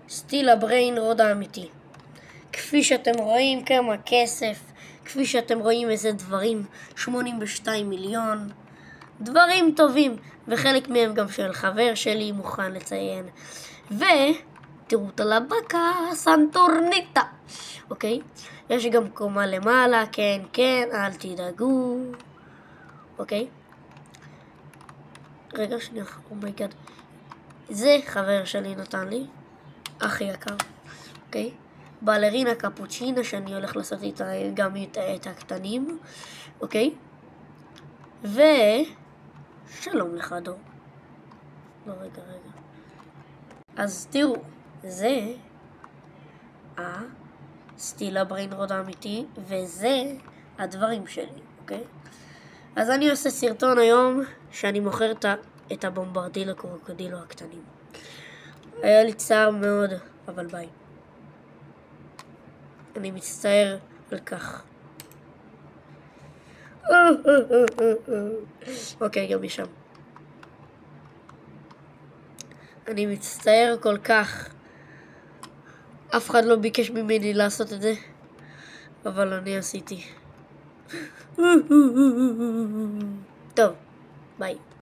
סטיל הבריין רוד האמיתי. כפי שאתם רואים כמה כסף, כפי שאתם רואים איזה דברים, 82 מיליון, דברים טובים, וחלק מהם גם של חבר שלי מוכן לציין. ותראו את הלבקה, סנטורניטה, אוקיי? יש גם קומה למעלה, כן, כן, אל תדאגו, אוקיי? רגע שנייה, אומייגאד. זה חבר שלי נתן לי, הכי יקר, אוקיי? בלרינה קפוצ'ינה שאני הולך לעשות איתה גם את הקטנים, אוקיי? שלום לך דור. לא, רגע. אז תראו, זה סטיל הבריין רוד האמיתי, וזה הדברים שלי, אוקיי? אז אני עושה סרטון היום שאני מוכר את הבומברדילו קרוקודילו הקטנים. היה לי צער מאוד, אבל ביי. אני מצטער על כך. אוקיי, גם משם. אני מצטער כל כך. אף אחד לא ביקש ממני לעשות את זה, אבל אני עשיתי. טוב, ביי.